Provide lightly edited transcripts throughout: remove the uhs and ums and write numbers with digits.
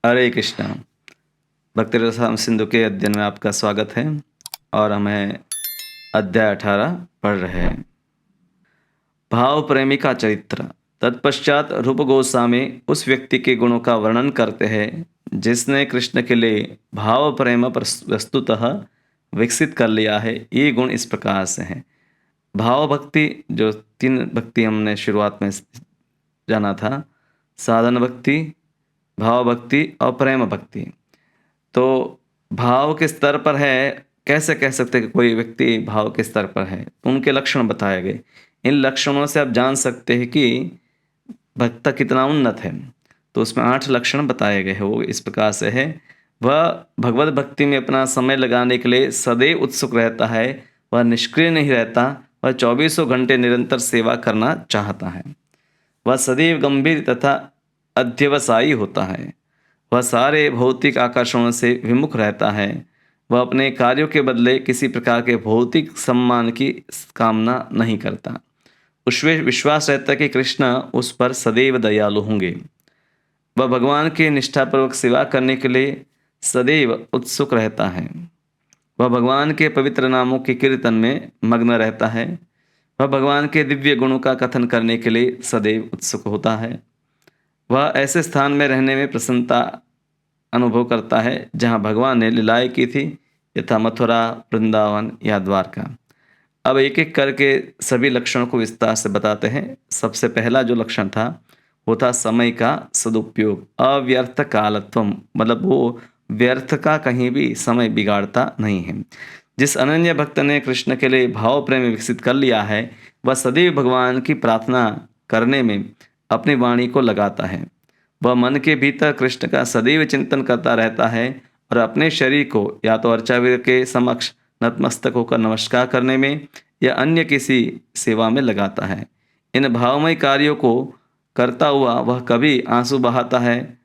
हरे कृष्णा। भक्ति रसायन सिंधु के अध्ययन में आपका स्वागत है और हमें अध्याय 18 पढ़ रहे हैं। भाव प्रेमी का चरित्र। तत्पश्चात रूप गोस्वामी उस व्यक्ति के गुणों का वर्णन करते हैं जिसने कृष्ण के लिए भाव प्रेम वस्तुतः विकसित कर लिया है। ये गुण इस प्रकार से हैं। भाव भक्ति, जो तीन भक्ति हमने शुरुआत में जाना था, साधन भक्ति, भाव भक्ति और प्रेम भक्ति। तो भाव के स्तर पर है, कैसे कह सकते हैं कि कोई व्यक्ति भाव के स्तर पर है, तो उनके लक्षण बताए गए। इन लक्षणों से आप जान सकते हैं कि भक्त कितना उन्नत है। तो उसमें 8 लक्षण बताए गए हैं। वो इस प्रकार से है। वह भगवत भक्ति में अपना समय लगाने के लिए सदैव उत्सुक रहता है। वह निष्क्रिय नहीं रहता। वह चौबीसों घंटे निरंतर सेवा करना चाहता है। वह सदैव गंभीर तथा अध्यवसायी होता है। वह सारे भौतिक आकर्षणों से विमुख रहता है। वह अपने कार्यों के बदले किसी प्रकार के भौतिक सम्मान की कामना नहीं करता। उसमें विश्वास रहता है कि कृष्ण उस पर सदैव दयालु होंगे। वह भगवान की निष्ठापूर्वक सेवा करने के लिए सदैव उत्सुक रहता है। वह भगवान के पवित्र नामों के कीर्तन में मग्न रहता है। वह भगवान के दिव्य गुणों का कथन करने के लिए सदैव उत्सुक होता है। वह ऐसे स्थान में रहने में प्रसन्नता अनुभव करता है जहाँ भगवान ने लीलाएं की थी, यथा मथुरा, वृंदावन या द्वारका। अब एक एक करके सभी लक्षणों को विस्तार से बताते हैं। सबसे पहला जो लक्षण था वो था समय का सदुपयोग, अव्यर्थ कालत्वम, मतलब वो व्यर्थ का कहीं भी समय बिगाड़ता नहीं है। जिस अनन्य भक्त ने कृष्ण के लिए भाव प्रेम विकसित कर लिया है, वह सदैव भगवान की प्रार्थना करने में अपनी वाणी को लगाता है। वह मन के भीतर कृष्ण का सदैव चिंतन करता रहता है और अपने शरीर को या तो अर्चावीर के समक्ष नतमस्तक होकर नमस्कार करने में या अन्य किसी सेवा में लगाता है। इन भावमय कार्यों को करता हुआ वह कभी आंसू बहाता है।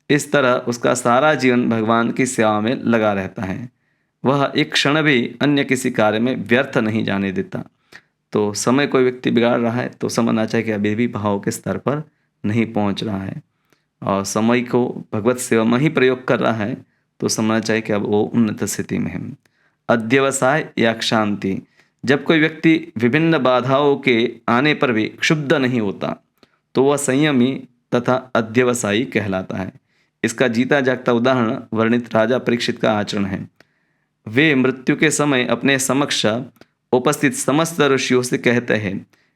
इस तरह उसका सारा जीवन भगवान की सेवा में लगा रहता है। वह एक क्षण भी अन्य किसी कार्य में व्यर्थ नहीं जाने देता। तो समय कोई व्यक्ति बिगाड़ रहा है तो समझना चाहिए कि अभी भी भाव के स्तर पर नहीं पहुंच रहा है और समय को भगवत सेवा में ही प्रयोग कर रहा है, तो समझना चाहिए कि अब वो उन्नत स्थिति में है। अध्यवसाय या शांति। जब कोई व्यक्ति विभिन्न बाधाओं के आने पर भी क्षुब्ध नहीं होता तो वह संयमी तथा अध्यवसायी कहलाता है। इसका जीता जागता उदाहरण वर्णित राजा परीक्षित का आचरण है। वे मृत्यु के समय अपने समक्ष उपस्थित समस्त ऋषियों से कहते हैं,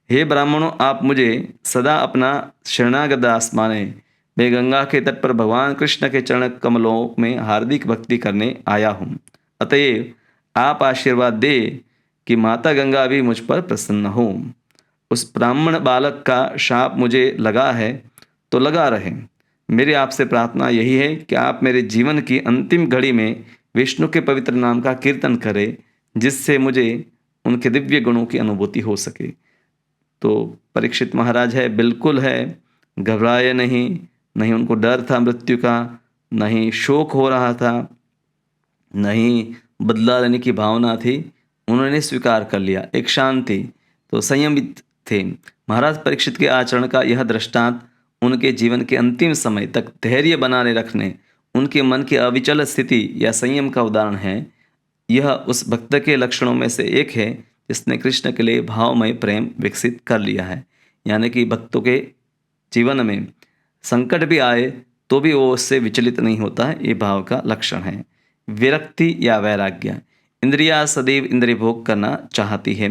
हे ब्राह्मणों, आप मुझे सदा अपना शरणागत दास माने। मैं गंगा के तट पर भगवान कृष्ण के चरण कमलों में हार्दिक भक्ति करने आया हूँ। अतएव आप आशीर्वाद दे कि माता गंगा भी मुझ पर प्रसन्न हो। उस ब्राह्मण बालक का शाप मुझे लगा है तो लगा रहे। मेरी आपसे प्रार्थना यही है कि आप मेरे जीवन की अंतिम घड़ी में विष्णु के पवित्र नाम का कीर्तन करें, जिससे मुझे उनके दिव्य गुणों की अनुभूति हो सके। तो परीक्षित महाराज है, बिल्कुल है, घबराए नहीं। नहीं उनको डर था मृत्यु का, नहीं शोक हो रहा था, नहीं बदला लेने की भावना थी। उन्होंने स्वीकार कर लिया, एक शांति, तो संयमित थे। महाराज परीक्षित के आचरण का यह दृष्टांत उनके जीवन के अंतिम समय तक धैर्य बनाने रखने, उनके मन की अविचल स्थिति या संयम का उदाहरण है। यह उस भक्त के लक्षणों में से एक है जिसने कृष्ण के लिए भावमय प्रेम विकसित कर लिया है। यानी कि भक्तों के जीवन में संकट भी आए तो भी वो उससे विचलित नहीं होता है। ये भाव का लक्षण है। विरक्ति या वैराग्य। इंद्रिया सदैव इंद्रिय भोग करना चाहती है,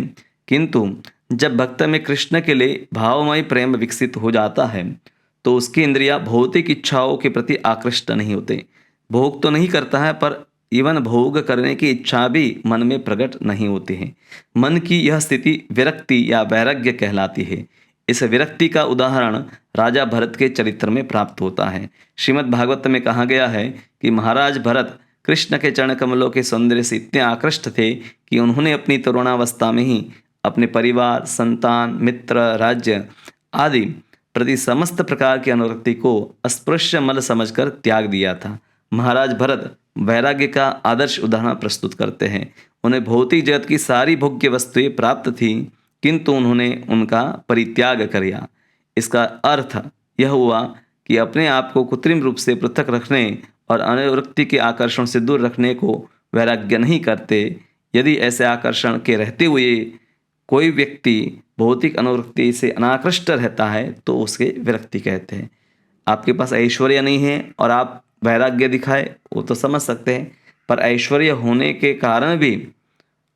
किंतु जब भक्त में कृष्ण के लिए भावमय प्रेम विकसित हो जाता है तो उसकी इंद्रिया भौतिक इच्छाओं के प्रति आकृष्ट नहीं होते। भोग तो नहीं करता है पर इवन भोग करने की इच्छा भी मन में प्रकट नहीं होती है। मन की यह स्थिति विरक्ति या वैराग्य कहलाती है। इस विरक्ति का उदाहरण राजा भरत के चरित्र में प्राप्त होता है। श्रीमद् भागवत में कहा गया है कि महाराज भरत कृष्ण के चरण कमलों के सौंदर्य से इतने आकृष्ट थे कि उन्होंने अपनी तरुणावस्था में ही अपने परिवार, संतान, मित्र, राज्य आदि प्रति समस्त प्रकार की अनुरक्ति को अस्पृश्य मल समझकर त्याग दिया था। महाराज भरत वैराग्य का आदर्श उदाहरण प्रस्तुत करते हैं। उन्हें भौतिक जगत की सारी भोग्य वस्तुएं प्राप्त थीं, किंतु उन्होंने उनका परित्याग किया। इसका अर्थ यह हुआ कि अपने आप को कृत्रिम रूप से पृथक रखने और अनुवृत्ति के आकर्षण से दूर रखने को वैराग्य नहीं करते। यदि ऐसे आकर्षण के रहते हुए कोई व्यक्ति भौतिक अनुवृत्ति से अनाकृष्ट रहता है तो उसके विरक्ति कहते हैं। आपके पास ऐश्वर्य नहीं है और आप वैराग्य दिखाए वो तो समझ सकते हैं, पर ऐश्वर्य होने के कारण भी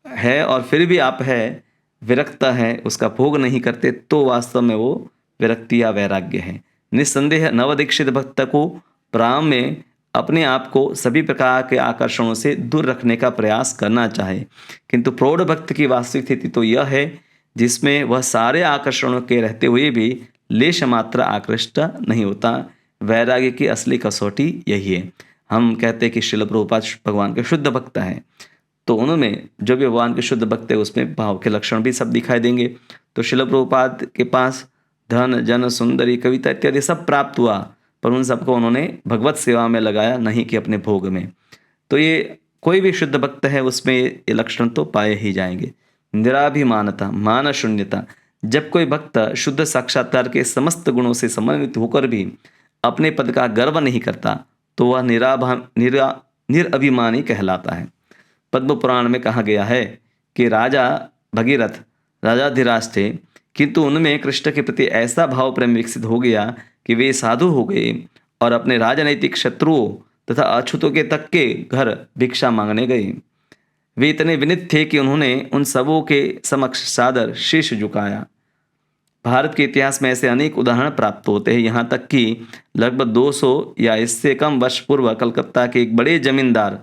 है और फिर भी आप है विरक्त है, उसका भोग नहीं करते, तो वास्तव में वो विरक्ति या वैराग्य है। निस्संदेह नवदीक्षित भक्त को प्रारंभ में अपने आप को सभी प्रकार के आकर्षणों से दूर रखने का प्रयास करना चाहिए, किंतु प्रौढ़ भक्त की वास्तविक स्थिति तो यह है जिसमें वह सारे आकर्षणों के रहते हुए भी लेश मात्र आकृष्ट नहीं होता। वैराग्य की असली कसौटी यही है। हम कहते हैं कि श्रील प्रभुपाद भगवान के शुद्ध भक्त हैं, तो उनमें जो भी भगवान के शुद्ध भक्त है उसमें भाव के लक्षण भी सब दिखाई देंगे। तो श्रील प्रभुपाद के पास धन जन सुंदरी कविता इत्यादि सब प्राप्त हुआ, पर उन सबको उन्होंने भगवत सेवा में लगाया, नहीं कि अपने भोग में। तो ये कोई भी शुद्ध भक्त है उसमें ये लक्षण तो पाए ही जाएंगे। निराभिमानता, मान शून्यता। जब कोई भक्त शुद्ध साक्षात्कार के समस्त गुणों से समन्वित होकर भी अपने पद का गर्व नहीं करता तो वह निरअभिमानी कहलाता है। पद्म पुराण में कहा गया है कि राजा भगीरथ राजाधिराज थे, किंतु उनमें कृष्ण के प्रति ऐसा भाव प्रेम विकसित हो गया कि वे साधु हो गए और अपने राजनैतिक शत्रुओं तथा अछूतों के तक के घर भिक्षा मांगने गए। वे इतने विनीत थे कि उन्होंने उन सबों के समक्ष सादर शीश झुकाया। भारत के इतिहास में ऐसे अनेक उदाहरण प्राप्त होते हैं, यहाँ तक कि लगभग 200 या इससे कम वर्ष पूर्व कलकत्ता के एक बड़े जमींदार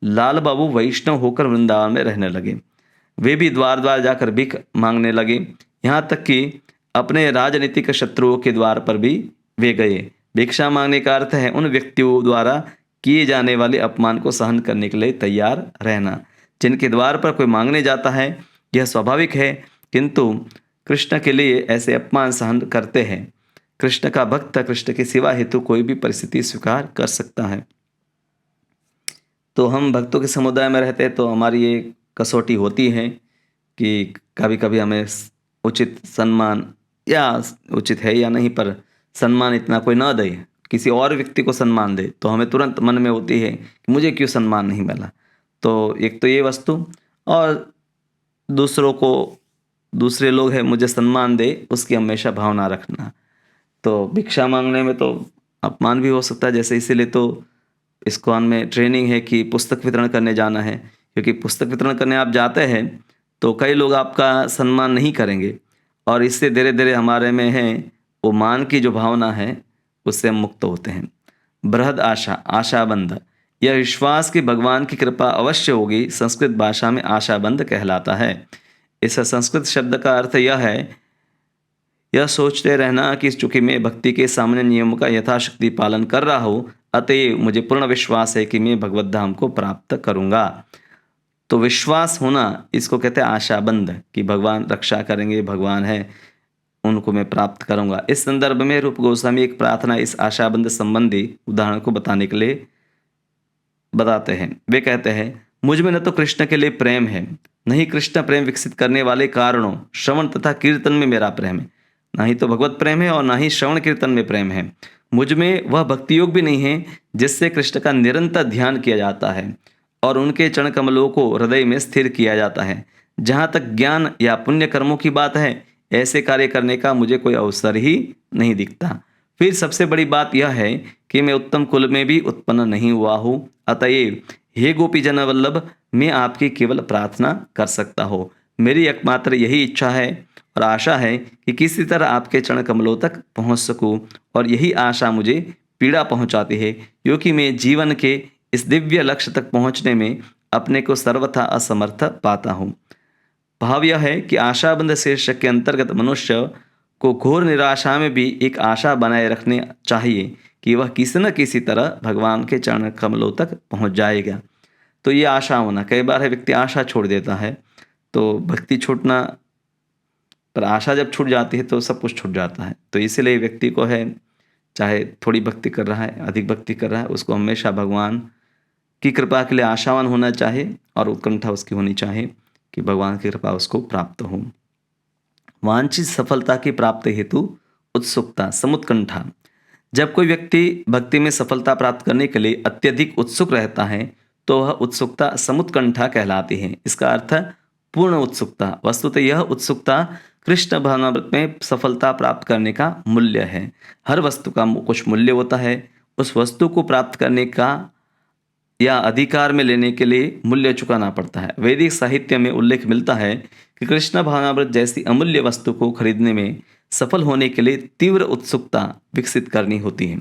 लाल बाबू वैष्णव होकर वृंदावन में रहने लगे। वे भी द्वार द्वार जाकर भीख मांगने लगे, यहाँ तक कि अपने राजनीतिक शत्रुओं के द्वार पर भी वे गए। भिक्षा मांगने का अर्थ है उन व्यक्तियों द्वारा किए जाने वाले अपमान को सहन करने के लिए तैयार रहना। जिनके द्वार पर कोई मांगने जाता है यह स्वाभाविक है, किंतु कृष्ण के लिए ऐसे अपमान सहन करते हैं। कृष्ण का भक्त कृष्ण की सेवा हेतु कोई भी परिस्थिति स्वीकार कर सकता है। तो हम भक्तों के समुदाय में रहते हैं तो हमारी ये कसौटी होती है कि कभी कभी हमें उचित सम्मान, या उचित है या नहीं, पर सम्मान इतना कोई ना दे, किसी और व्यक्ति को सम्मान दे तो हमें तुरंत मन में होती है कि मुझे क्यों सम्मान नहीं मिला। तो एक तो ये वस्तु, और दूसरे लोग हैं मुझे सम्मान दे उसकी हमेशा भावना रखना। तो भिक्षा मांगने में तो अपमान भी हो सकता है, जैसे इसीलिए तो इस्कॉन में ट्रेनिंग है कि पुस्तक वितरण करने जाना है, क्योंकि पुस्तक वितरण करने आप जाते हैं तो कई लोग आपका सम्मान नहीं करेंगे और इससे धीरे धीरे हमारे में है वो मान की जो भावना है उससे हम मुक्त होते हैं। बृहद आशा, आशाबंध, यह विश्वास कि भगवान की कृपा अवश्य होगी संस्कृत भाषा में आशाबंध कहलाता है। इस संस्कृत शब्द का अर्थ यह है, यह सोचते रहना कि चूंकि मैं भक्ति के सामान्य नियमों का यथाशक्ति पालन कर रहा हूँ अतएव मुझे पूर्ण विश्वास है कि मैं भगवत धाम को प्राप्त करूँगा। तो विश्वास होना इसको कहते हैं आशाबंध, कि भगवान रक्षा करेंगे, भगवान है उनको मैं प्राप्त करूँगा। इस संदर्भ में रूप गोस्वामी एक प्रार्थना इस आशाबंध संबंधी उदाहरण को बताने के लिए बताते हैं। वे कहते हैं, मुझ में न तो कृष्ण के लिए प्रेम है, न ही कृष्ण प्रेम विकसित करने वाले कारणों श्रवण तथा कीर्तन में मेरा प्रेम है। ना ही तो भगवत प्रेम है और ना ही श्रवण कीर्तन में प्रेम है। मुझ में वह भक्ति योग भी नहीं है जिससे कृष्ण का निरंतर ध्यान किया जाता है और उनके चरण कमलों को हृदय में स्थिर किया जाता है। जहाँ तक ज्ञान या पुण्य कर्मों की बात है ऐसे कार्य करने का मुझे कोई अवसर ही नहीं दिखता। फिर सबसे बड़ी बात यह है कि मैं उत्तम कुल में भी उत्पन्न नहीं हुआ हूँ, अतएव हे गोपी जन वल्लभ मैं आपकी केवल प्रार्थना कर सकता हूँ। मेरी एकमात्र यही इच्छा है और आशा है कि किसी तरह आपके चरण कमलों तक पहुँच सकूँ, और यही आशा मुझे पीड़ा पहुँचाती है क्योंकि मैं जीवन के इस दिव्य लक्ष्य तक पहुँचने में अपने को सर्वथा असमर्थ पाता हूँ। भाव यह है कि आशाबंध शीर्षक के अंतर्गत मनुष्य को घोर निराशा में भी एक आशा बनाए रखने चाहिए कि वह किसी न किसी तरह भगवान के चरण कमलों तक पहुंच जाएगा। तो ये आशा होना, कई बार है व्यक्ति आशा छोड़ देता है, तो भक्ति छूटना, पर आशा जब छूट जाती है तो सब कुछ छूट जाता है। तो इसीलिए व्यक्ति को है, चाहे थोड़ी भक्ति कर रहा है अधिक भक्ति कर रहा है, उसको हमेशा भगवान की कृपा के लिए आशावान होना चाहिए और उत्कंठा उसकी होनी चाहिए कि भगवान की कृपा उसको प्राप्त हो। वांछित सफलता की प्राप्ति हेतु उत्सुकता, समुत्कंठा। जब कोई व्यक्ति भक्ति में सफलता प्राप्त करने के लिए अत्यधिक उत्सुक रहता है तो वह उत्सुकता समुत्कंठा कहलाती है। इसका अर्थ है पूर्ण उत्सुकता। वस्तुतः यह उत्सुकता कृष्ण भावनामृत में सफलता प्राप्त करने का मूल्य है। हर वस्तु का कुछ मूल्य होता है। उस वस्तु को प्राप्त करने का या अधिकार में लेने के लिए मूल्य चुकाना पड़ता है। वैदिक साहित्य में उल्लेख मिलता है कि कृष्ण भावनामृत जैसी अमूल्य वस्तु को खरीदने में सफल होने के लिए तीव्र उत्सुकता विकसित करनी होती है।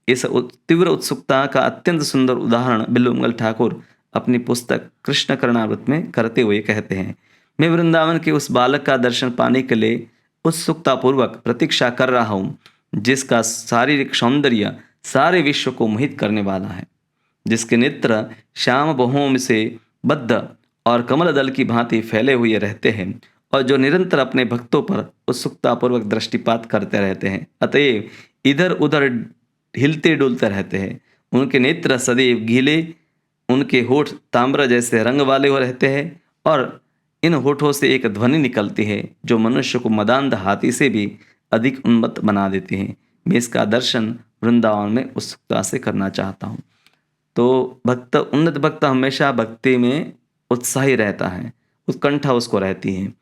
इस तीव्र उत्सुकता का अत्यंत सुंदर उदाहरण बिल्वमंगल ठाकुर अपनी पुस्तक कृष्ण करणामृत में करते हुए कहते हैं, मैं वृंदावन के उस बालक का दर्शन पाने के लिए उत्सुकतापूर्वक प्रतीक्षा कर रहा हूँ जिसका शारीरिक सौंदर्य सारे विश्व को मोहित करने वाला है, जिसके नेत्र श्याम बहुओं से बद्ध और कमल दल की भांति फैले हुए रहते हैं और जो निरंतर अपने भक्तों पर उत्सुकतापूर्वक दृष्टिपात करते रहते हैं, अतएव इधर उधर हिलते डुलते रहते हैं। उनके नेत्र सदैव गीले, उनके होठ ताम्र जैसे रंग वाले हो रहते हैं और इन होठों से एक ध्वनि निकलती है जो मनुष्य को मदांध हाथी से भी अधिक उन्मत्त बना देती है। मैं इसका दर्शन वृंदावन में उत्सुकता से करना चाहता हूँ। तो भक्त, उन्नत भक्त हमेशा भक्ति में उत्साही रहता है, उत्कंठा उसको रहती है।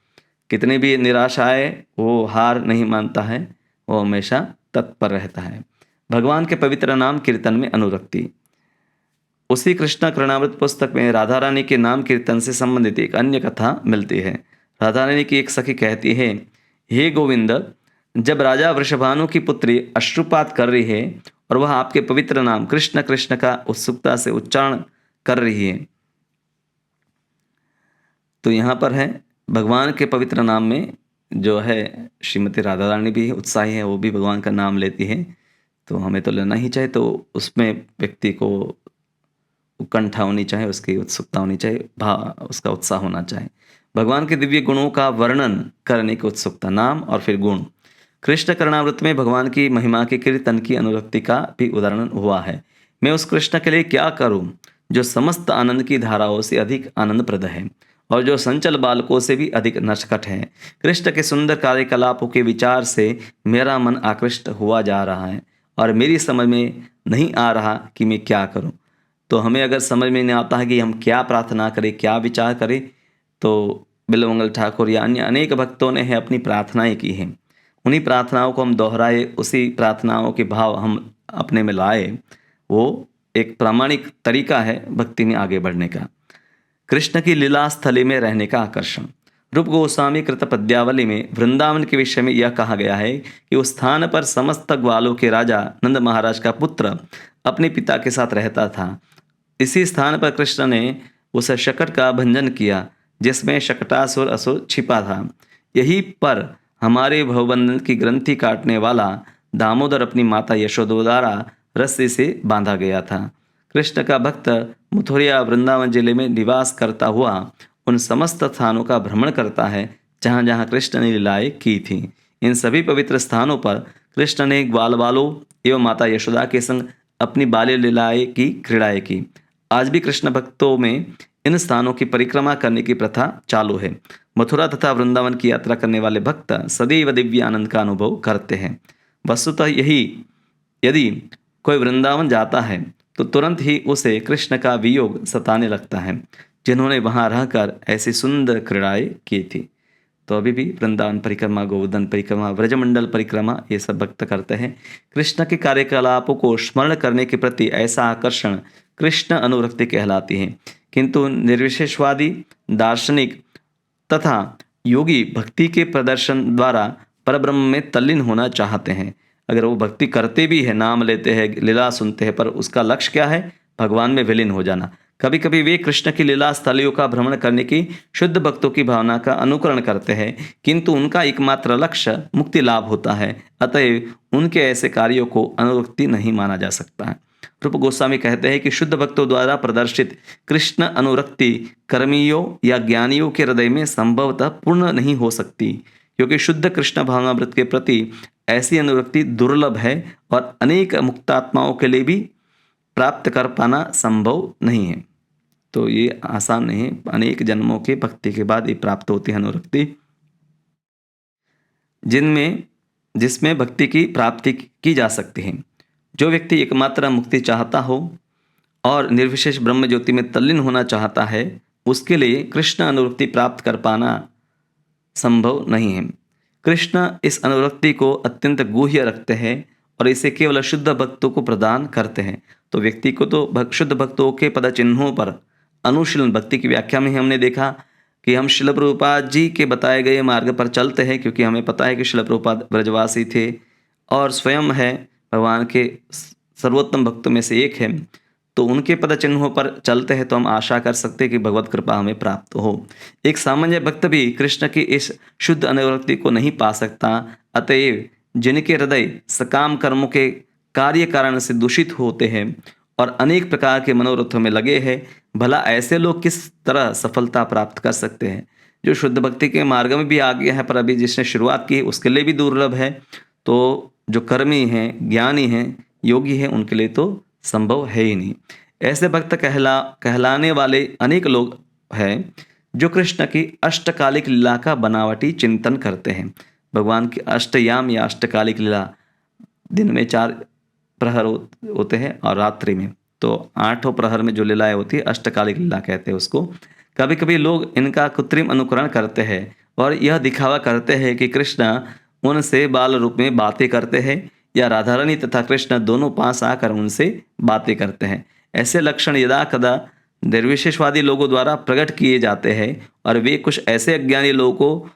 कितनी भी निराशा आए वो हार नहीं मानता है, वो हमेशा तत्पर रहता है। भगवान के पवित्र नाम कीर्तन में अनुरक्ति। उसी कृष्ण करणामृत पुस्तक में राधा रानी के नाम कीर्तन से संबंधित एक अन्य कथा मिलती है। राधा रानी की एक सखी कहती है, हे गोविंद, जब राजा वृषभानु की पुत्री अश्रुपात कर रही है और वह आपके पवित्र नाम कृष्ण कृष्ण का उत्सुकता से उच्चारण कर रही है, तो यहाँ पर है भगवान के पवित्र नाम में जो है श्रीमती राधा रानी भी उत्साही है, वो भी भगवान का नाम लेती है। तो हमें तो लेना ही चाहिए, तो उसमें व्यक्ति को उत्कंठा होनी चाहिए, उसकी उत्सुकता होनी चाहिए, उसका उत्साह होना चाहिए। भगवान के दिव्य गुणों का वर्णन करने की उत्सुकता, नाम और फिर गुण। कृष्ण करणामृत में भगवान की महिमा के कीर्तन की अनुरक्ति का भी उदाहरण हुआ है। मैं उस कृष्ण के लिए क्या करूं जो समस्त आनंद की धाराओं से अधिक आनंदप्रद है और जो संचल बालकों से भी अधिक नटखट है। कृष्ण के सुंदर कार्यकलापों के विचार से मेरा मन आकृष्ट हुआ जा रहा है और मेरी समझ में नहीं आ रहा कि मैं क्या करूं। तो हमें अगर समझ में नहीं आता है कि हम क्या प्रार्थना करें, क्या विचार करें, तो बिल्वमंगल ठाकुर या अन्य अनेक भक्तों ने अपनी प्रार्थनाएं की हैं। उन्हीं प्रार्थनाओं को हम दोहराए, उसी प्रार्थनाओं के भाव हम अपने में लाए, वो एक प्रामाणिक तरीका है भक्ति में आगे बढ़ने का। कृष्ण की लीला स्थली में रहने का आकर्षण। रूप गोस्वामी कृत पद्यावली में वृंदावन के विषय में यह कहा गया है कि उस स्थान पर समस्त ग्वालों के राजा नंद महाराज का पुत्र अपने पिता के साथ रहता था। इसी स्थान पर कृष्ण ने उस शकट का भंजन किया जिसमें शकटासुर असुर छिपा था। यहीं पर हमारे भवबंधन की ग्रंथि काटने वाला दामोदर अपनी माता यशोदा द्वारा रस्सी से बांधा गया था। कृष्ण का भक्त मथुरा वृंदावन जिले में निवास करता हुआ उन समस्त स्थानों का भ्रमण करता है जहाँ जहाँ कृष्ण ने लीलाएं की थी। इन सभी पवित्र स्थानों पर कृष्ण ने ग्वाल बालों एवं माता यशोदा के संग अपनी बाल्य लीलाएं की, क्रीड़ाएं की। आज भी कृष्ण भक्तों में इन स्थानों की परिक्रमा करने की प्रथा चालू है। मथुरा तथा वृंदावन की यात्रा करने वाले भक्त सदैव दिव्य आनंद का अनुभव करते हैं। वस्तुतः यही, यदि कोई वृंदावन जाता है तो तुरंत ही उसे कृष्ण का वियोग सताने लगता है जिन्होंने वहां रहकर ऐसी सुंदर क्रीड़ाएं की थी। तो अभी भी वृंदावन परिक्रमा, गोवर्धन परिक्रमा, व्रजमंडल परिक्रमा ये सब भक्त करते हैं। कृष्ण के कार्यकलापों को स्मरण करने के प्रति ऐसा आकर्षण कृष्ण अनुरक्ति कहलाती है। किंतु निर्विशेषवादी, दार्शनिक तथा योगी भक्ति के प्रदर्शन द्वारा परब्रह्म में तल्लीन होना चाहते हैं। अगर वो भक्ति करते भी है, नाम लेते हैं, लीला सुनते हैं, पर उसका लक्ष्य क्या है? भगवान में विलीन हो जाना। कभी कभी वे कृष्ण की लीला स्थलियों का भ्रमण करने की शुद्ध भक्तों की भावना का अनुकरण करते हैं, किंतु उनका एकमात्र लक्ष्य मुक्ति लाभ होता है। अतएव उनके ऐसे कार्यों को अनुरक्ति नहीं माना जा सकता है। रूप गोस्वामी कहते हैं कि शुद्ध भक्तों द्वारा प्रदर्शित कृष्ण अनुरक्ति कर्मियों या ज्ञानियों के हृदय में संभवतः पूर्ण नहीं हो सकती, क्योंकि शुद्ध कृष्ण भावनामृत के प्रति ऐसी अनुरक्ति दुर्लभ है और अनेक मुक्तात्माओं के लिए भी प्राप्त कर पाना संभव नहीं है। तो ये आसान नहीं है, अनेक जन्मों के भक्ति के बाद ये प्राप्त होती है अनुरक्ति, जिसमें भक्ति की प्राप्ति की जा सकती है। जो व्यक्ति एकमात्र मुक्ति चाहता हो और निर्विशेष ब्रह्म ज्योति में तल्लीन होना चाहता है, उसके लिए कृष्ण अनुरक्ति प्राप्त कर पाना संभव नहीं है। कृष्ण इस अनुरक्ति को अत्यंत गुह्य रखते हैं और इसे केवल शुद्ध भक्तों को प्रदान करते हैं। तो व्यक्ति को तो शुद्ध भक्तों के पद चिन्हों पर अनुशीलन, भक्ति की व्याख्या में हमने देखा कि हम श्रील प्रभुपाद जी के बताए गए मार्ग पर चलते हैं, क्योंकि हमें पता है कि श्रील प्रभुपाद ब्रजवासी थे और स्वयं है भगवान के सर्वोत्तम भक्तों में से एक है। तो उनके पद चिन्हों पर चलते हैं तो हम आशा कर सकते हैं कि भगवत कृपा हमें प्राप्त हो। एक सामान्य भक्त भी कृष्ण की इस शुद्ध अनुरक्ति को नहीं पा सकता। अतएव जिनके हृदय सकाम कर्मों के कार्य कारण से दूषित होते हैं और अनेक प्रकार के मनोरथों में लगे हैं, भला ऐसे लोग किस तरह सफलता प्राप्त कर सकते हैं। जो शुद्ध भक्ति के मार्ग में भी आ गया है, पर अभी जिसने शुरुआत की उसके लिए भी दुर्लभ है। तो जो कर्मी हैं, ज्ञानी हैं, योगी हैं, उनके लिए तो संभव है ही नहीं। ऐसे भक्त कहलाने वाले अनेक लोग हैं जो कृष्ण की अष्टकालिक लीला का बनावटी चिंतन करते हैं। भगवान की अष्टयाम या अष्टकालिक लीला दिन में 4 प्रहर होते हैं और रात्रि में तो 8 प्रहर में जो लीलाएं होती है अष्टकालिक लीला कहते हैं उसको। कभी कभी लोग इनका कृत्रिम अनुकरण करते हैं और यह दिखावा करते हैं कि कृष्ण उनसे बाल रूप में बातें करते हैं या राधा रानी तथा कृष्ण दोनों पास आकर उनसे बातें करते हैं। ऐसे लक्षण यदा कदा निर्विशेषवादी लोगों द्वारा प्रकट किए जाते हैं और वे कुछ ऐसे अज्ञानी लोगों को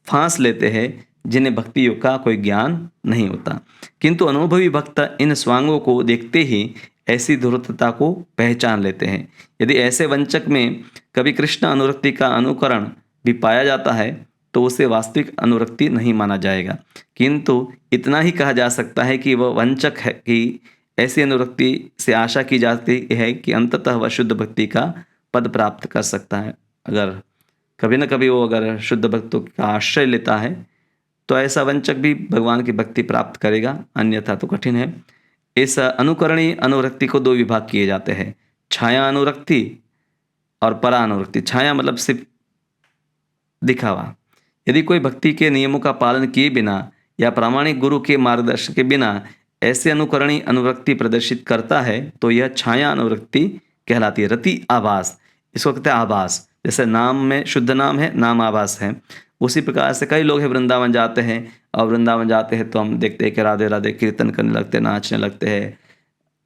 फांस लेते हैं जिन्हें भक्ति योग का कोई ज्ञान नहीं होता। किंतु अनुभवी भक्त इन स्वांगों को देखते ही ऐसी धूर्तता को पहचान लेते हैं। यदि ऐसे वंचक में कभी कृष्ण अनुरक्ति का अनुकरण भी पाया जाता है तो उसे वास्तविक अनुरक्ति नहीं माना जाएगा, किंतु इतना ही कहा जा सकता है कि वह वंचक है कि ऐसी अनुरक्ति से आशा की जाती है कि अंततः वह शुद्ध भक्ति का पद प्राप्त कर सकता है। अगर कभी न कभी वो अगर शुद्ध भक्तों का आश्रय लेता है तो ऐसा वंचक भी भगवान की भक्ति प्राप्त करेगा, अन्यथा तो कठिन है। इस अनुकरणीय अनुरक्ति को 2 विभाग किए जाते हैं, छाया अनुरक्ति और परा अनुरक्ति। छाया मतलब सिर्फ दिखावा। यदि कोई भक्ति के नियमों का पालन किए बिना या प्रामाणिक गुरु के मार्गदर्शन के बिना ऐसे अनुकरणीय अनुरक्ति प्रदर्शित करता है तो यह छाया अनुरक्ति कहलाती है। रति आभास, इसको कहते हैं आभास। जैसे नाम में शुद्ध नाम है, नाम आभास है, उसी प्रकार से कई लोग हैं वृंदावन जाते हैं और वृंदावन जाते हैं तो हम देखते हैं कि राधे राधे कीर्तन करने लगते हैं, नाचने लगते हैं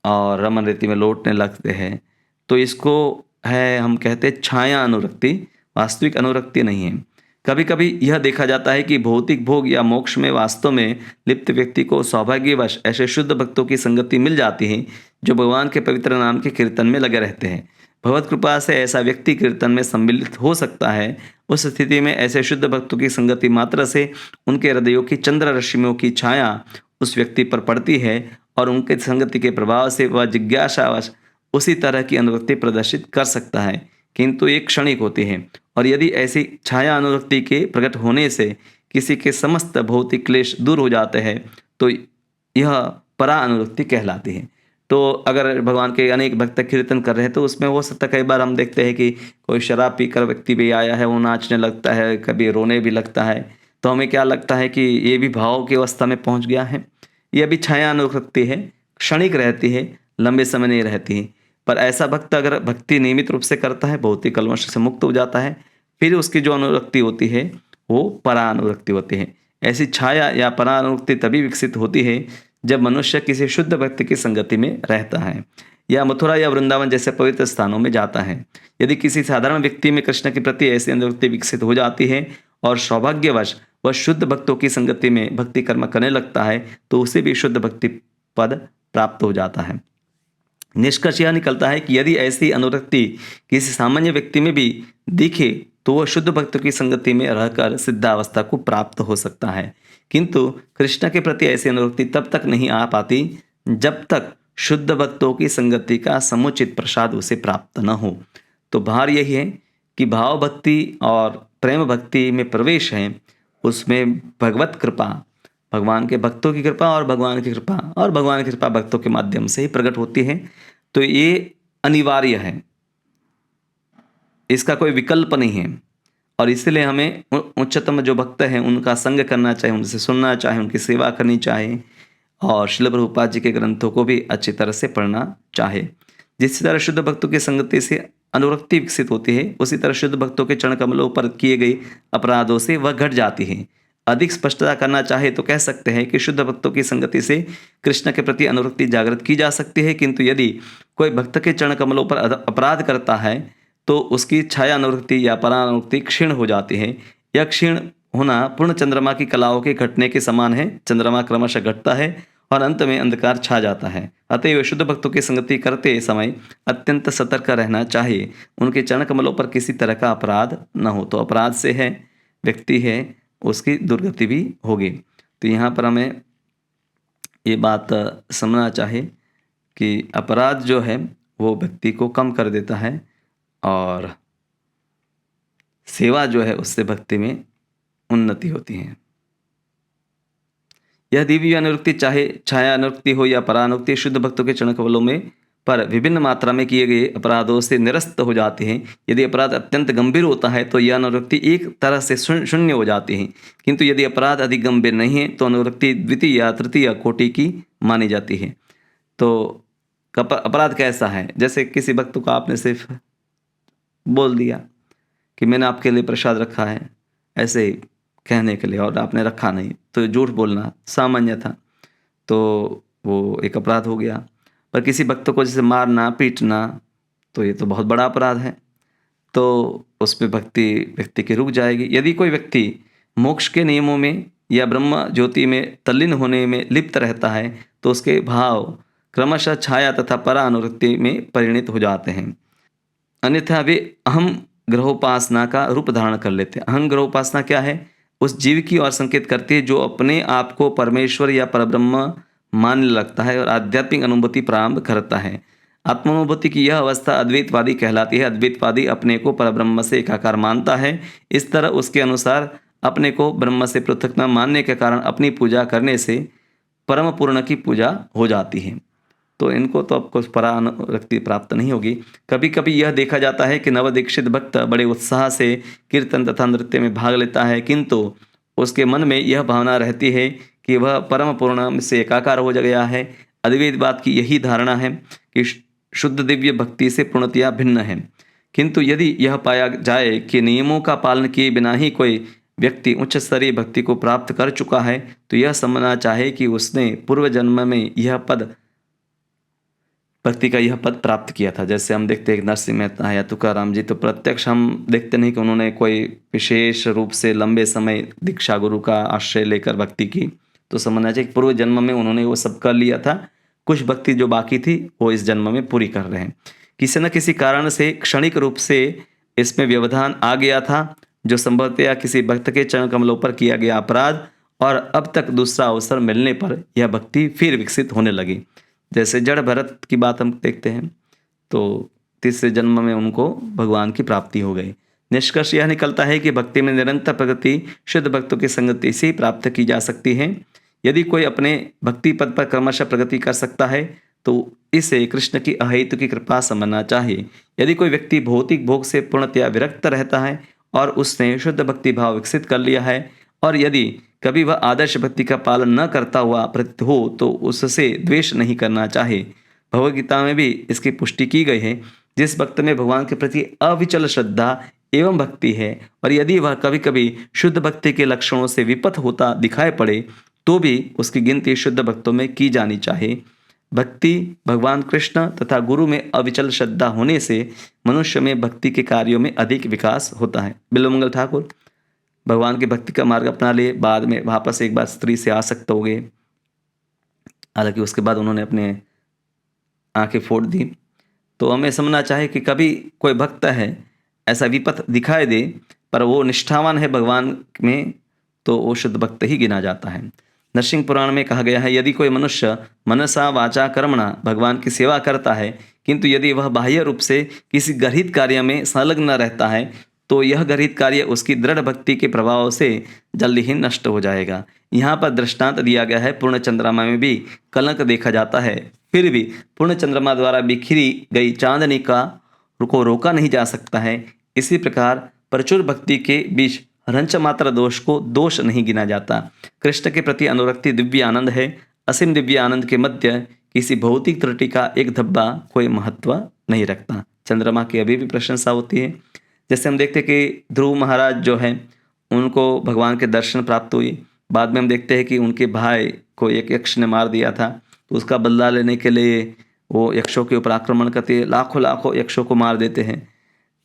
और रमन रीति में लौटने लगते हैं। तो इसको है हम कहते हैं छाया अनुरक्ति, वास्तविक अनुरक्ति नहीं है। कभी कभी यह देखा जाता है कि भौतिक भोग या मोक्ष में वास्तव में लिप्त व्यक्ति को सौभाग्यवश ऐसे शुद्ध भक्तों की संगति मिल जाती है जो भगवान के पवित्र नाम के कीर्तन में लगे रहते हैं। भगवत कृपा से ऐसा व्यक्ति कीर्तन में सम्मिलित हो सकता है। उस स्थिति में ऐसे शुद्ध भक्तों की संगति मात्र से उनके हृदयों की चंद्र रश्मियों की छाया उस व्यक्ति पर पड़ती है और उनके संगति के प्रभाव से वह जिज्ञासावश उसी तरह की अनुरक्ति प्रदर्शित कर सकता है, किंतु एक क्षणिक होती है। और यदि ऐसी छाया अनुरक्ति के प्रकट होने से किसी के समस्त भौतिक क्लेश दूर हो जाते हैं तो यह परा अनुरक्ति कहलाती है। तो अगर भगवान के अनेक भक्त कीर्तन कर रहे हैं तो उसमें हो सकता है कई बार हम देखते हैं कि कोई शराब पीकर व्यक्ति भी आया है, वो नाचने लगता है, कभी रोने भी लगता है, तो हमें क्या लगता है कि ये भी भाव की अवस्था में पहुंच गया है। यह भी छाया अनुरक्ति है, क्षणिक रहती है, लंबे समय नहीं रहती है। पर ऐसा भक्त अगर भक्ति नियमित रूप से करता है, भौतिक कलमश से मुक्त हो जाता है, फिर उसकी जो अनुरक्ति होती है वो परा अनुरक्ति होती है। ऐसी छाया या परा अनुरक्ति तभी विकसित होती है जब मनुष्य किसी शुद्ध व्यक्ति की संगति में रहता है या मथुरा या वृंदावन जैसे पवित्र स्थानों में जाता है। यदि किसी साधारण व्यक्ति में कृष्ण के प्रति ऐसी अनुरक्ति विकसित हो जाती है और सौभाग्यवश वह शुद्ध भक्तों की संगति में भक्ति कर्म करने लगता है तो उसे भी शुद्ध भक्ति पद प्राप्त हो जाता है। निष्कर्ष यह निकलता है कि यदि ऐसी अनुरक्ति किसी सामान्य व्यक्ति में भी दिखे तो वह शुद्ध भक्तों की संगति में रहकर सिद्धावस्था को प्राप्त हो सकता है, किंतु कृष्ण के प्रति ऐसी अनुरक्ति तब तक नहीं आ पाती जब तक शुद्ध भक्तों की संगति का समुचित प्रसाद उसे प्राप्त न हो। तो भार यही है कि भाव भक्ति और प्रेम भक्ति में प्रवेश है, उसमें भगवत कृपा, भगवान के भक्तों की कृपा और भगवान की कृपा और भगवान की कृपा भक्तों के माध्यम से ही प्रकट होती है। तो ये अनिवार्य है, इसका कोई विकल्प नहीं है। और इसलिए हमें उच्चतम जो भक्त हैं उनका संग करना चाहिए, उनसे सुनना चाहिए, उनकी सेवा करनी चाहिए और श्रील प्रभुपाद जी के ग्रंथों को भी अच्छी तरह से पढ़ना चाहे। जिस तरह शुद्ध भक्तों की संगति से अनुरक्ति विकसित होती है, उसी तरह शुद्ध भक्तों के चरण कमलों पर किए गए अपराधों से वह घट जाती है। अधिक स्पष्टता करना चाहे तो कह सकते हैं कि शुद्ध भक्तों की संगति से कृष्ण के प्रति अनुरक्ति जागृत की जा सकती है, किंतु यदि कोई भक्त के चरण कमलों पर अपराध करता है तो उसकी छाया अनुरक्ति या परानुरक्ति क्षीण हो जाती है। यह क्षीण होना पूर्ण चंद्रमा की कलाओं के घटने के समान है। चंद्रमा क्रमशः घटता है और अंत में अंधकार छा जाता है। अतएव शुद्ध भक्तों की संगति करते समय अत्यंत सतर्क रहना चाहिए, उनके चरण कमलों पर किसी तरह का अपराध न हो। तो अपराध से है व्यक्ति है उसकी दुर्गति भी होगी। तो यहाँ पर हमें ये बात समझना चाहिए कि अपराध जो है वो व्यक्ति को कम कर देता है और सेवा जो है उससे भक्ति में उन्नति होती है। यह दिव्य अनुरक्ति चाहे छाया अनुरक्ति हो या परानुरक्ति, शुद्ध भक्तों के चरण कमलों में पर विभिन्न मात्रा में किए गए अपराधों से निरस्त हो जाते हैं। यदि अपराध अत्यंत गंभीर होता है तो यह अनुरक्ति एक तरह से शून्य हो जाती है, किंतु यदि अपराध अधिक गंभीर नहीं है तो अनुरक्ति द्वितीय या तृतीय कोटि की मानी जाती है। तो अपराध कैसा है? जैसे किसी भक्त को आपने सिर्फ बोल दिया कि मैंने आपके लिए प्रसाद रखा है, ऐसे ही कहने के लिए, और आपने रखा नहीं, तो झूठ बोलना सामान्य था, तो वो एक अपराध हो गया। पर किसी भक्त को जैसे मारना पीटना, तो ये तो बहुत बड़ा अपराध है, तो उसमें भक्ति व्यक्ति की रुक जाएगी। यदि कोई व्यक्ति मोक्ष के नियमों में या ब्रह्म ज्योति में तल्लीन होने में लिप्त रहता है तो उसके भाव क्रमशः छाया तथा परा अनुरक्ति में परिणित हो जाते हैं, अन्यथा वे अहम ग्रहोपासना का रूप धारण कर लेते हैं। अहम ग्रहोपासना क्या है? उस जीव की ओर संकेत करती है जो अपने आप को परमेश्वर या परब्रह्म मानने लगता है और आध्यात्मिक अनुभूति प्रारंभ करता है। आत्मानुभूति की यह अवस्था अद्वैतवादी कहलाती है। अद्वैतवादी अपने को परब्रह्म से एकाकार मानता है। इस तरह उसके अनुसार अपने को ब्रह्म से पृथक न मानने के कारण अपनी पूजा करने से परम पूर्ण की पूजा हो जाती है। तो इनको तो आपको परानुरक्ति प्राप्त नहीं होगी। कभी कभी यह देखा जाता है कि नवदीक्षित भक्त बड़े उत्साह से कीर्तन तथा नृत्य में भाग लेता है, किंतु उसके मन में यह भावना रहती है कि वह परम पूर्ण से एकाकार हो गया है। अद्वैतवाद की यही धारणा है कि शुद्ध दिव्य भक्ति से पूर्णतया भिन्न है, किंतु यदि यह पाया जाए कि नियमों का पालन किए बिना ही कोई व्यक्ति उच्च स्तरीय भक्ति को प्राप्त कर चुका है तो यह समझना चाहे कि उसने पूर्व जन्म में यह पद भक्ति का यह पद प्राप्त किया था। जैसे हम देखते हैं नरसिंह मेहता या तुकाराम जी, तो प्रत्यक्ष हम देखते नहीं कि उन्होंने कोई विशेष रूप से लंबे समय दीक्षा गुरु का आश्रय लेकर भक्ति की, तो समझना चाहिए कि पूर्व जन्म में उन्होंने वो सब कर लिया था। कुछ भक्ति जो बाकी थी वो इस जन्म में पूरी कर रहे हैं। किसी न किसी कारण से क्षणिक रूप से इसमें व्यवधान आ गया था, जो संभवतया किसी भक्त के चरण कमलों पर किया गया अपराध, और अब तक दूसरा अवसर मिलने पर यह भक्ति फिर विकसित होने लगी। जैसे जड़ भरत की बात हम देखते हैं, तो तीसरे जन्म में उनको भगवान की प्राप्ति हो गई। निष्कर्ष यह निकलता है कि भक्ति में निरंतर प्रगति शुद्ध भक्तों की संगति से प्राप्त की जा सकती है। यदि कोई अपने भक्ति पद पर क्रमशः प्रगति कर सकता है तो इसे कृष्ण की अहेतु की कृपा समझना चाहिए। यदि कोई व्यक्ति भौतिक भोग से पूर्णतया विरक्त रहता है और उसने शुद्ध भक्ति भाव विकसित कर लिया है, और यदि कभी वह आदर्श भक्ति का पालन न करता हुआ प्रतीत हो तो उससे द्वेष नहीं करना चाहिए। भगवद गीता में भी इसकी पुष्टि की गई है। जिस भक्त में भगवान के प्रति अविचल श्रद्धा एवं भक्ति है और यदि वह कभी कभी शुद्ध भक्ति के लक्षणों से विपथ होता दिखाई पड़े तो भी उसकी गिनती शुद्ध भक्तों में की जानी चाहिए। भक्ति भगवान कृष्ण तथा गुरु में अविचल श्रद्धा होने से मनुष्य में भक्ति के कार्यों में अधिक विकास होता है। बिल्वमंगल ठाकुर भगवान की भक्ति का मार्ग अपना लिए, बाद में वापस एक बार स्त्री से आसक्त हो गए। हालांकि उसके बाद उन्होंने अपने आंखें फोड़ दी। तो हमें समझना चाहिए कि कभी कोई भक्त है ऐसा विपथ दिखाई दे पर वो निष्ठावान है भगवान में, तो वो शुद्ध भक्त ही गिना जाता है। नरसिंह पुराण में कहा गया है, यदि कोई मनुष्य मनसा वाचा कर्मणा भगवान की सेवा करता है, किंतु यदि वह बाह्य रूप से किसी गर्हित कार्य में संलग्न रहता है तो यह गर्हित कार्य उसकी दृढ़ भक्ति के प्रभाव से जल्दी ही नष्ट हो जाएगा। यहाँ पर दृष्टांत दिया गया है, पूर्ण चंद्रमा में भी कलंक देखा जाता है, फिर भी पूर्ण चंद्रमा द्वारा बिखरी गई चांदनी को रोका नहीं जा सकता है। इसी प्रकार प्रचुर भक्ति के बीच रंच मात्र दोष को दोष नहीं गिना जाता। कृष्ण के प्रति अनुरक्ति दिव्य आनंद है। असीम दिव्य आनंद के मध्य किसी भौतिक त्रुटि का एक धब्बा कोई महत्व नहीं रखता। चंद्रमा की अभी भी प्रशंसा होती है। जैसे हम देखते हैं कि ध्रुव महाराज जो है उनको भगवान के दर्शन प्राप्त हुए। बाद में हम देखते हैं कि उनके भाई को एक यक्ष ने मार दिया था, तो उसका बदला लेने के लिए वो यक्षों के ऊपर आक्रमण करते, लाखों लाखों यक्षों को मार देते हैं।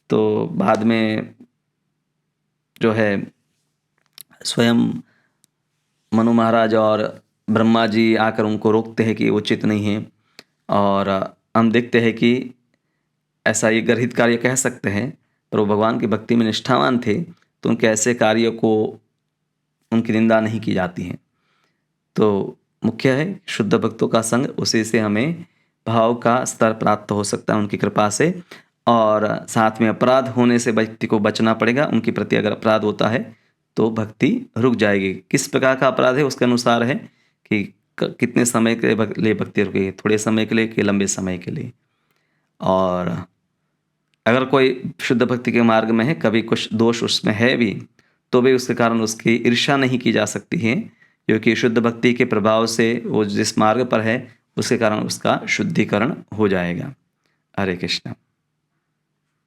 तो बाद में जो है स्वयं मनु महाराज और ब्रह्मा जी आकर उनको रोकते हैं कि उचित नहीं है। और हम देखते हैं कि ऐसा ये गर्हित कार्य कह सकते हैं, पर वो भगवान की भक्ति में निष्ठावान थे, तो उनके ऐसे कार्यों को उनकी निंदा नहीं की जाती है। तो मुख्य है शुद्ध भक्तों का संग, उसी से हमें भाव का स्तर प्राप्त हो सकता है उनकी कृपा से। और साथ में अपराध होने से व्यक्ति को बचना पड़ेगा। उनके प्रति अगर अपराध होता है तो भक्ति रुक जाएगी। किस प्रकार का अपराध है उसके अनुसार है कि कितने समय के लिए भक्ति रुकेगी, थोड़े समय के लिए कि लंबे समय के लिए। और अगर कोई शुद्ध भक्ति के मार्ग में है, कभी कुछ दोष उसमें है भी, तो भी उसके कारण उसकी ईर्ष्या नहीं की जा सकती है, क्योंकि शुद्ध भक्ति के प्रभाव से वो जिस मार्ग पर है उसके कारण उसका शुद्धिकरण हो जाएगा। हरे कृष्ण।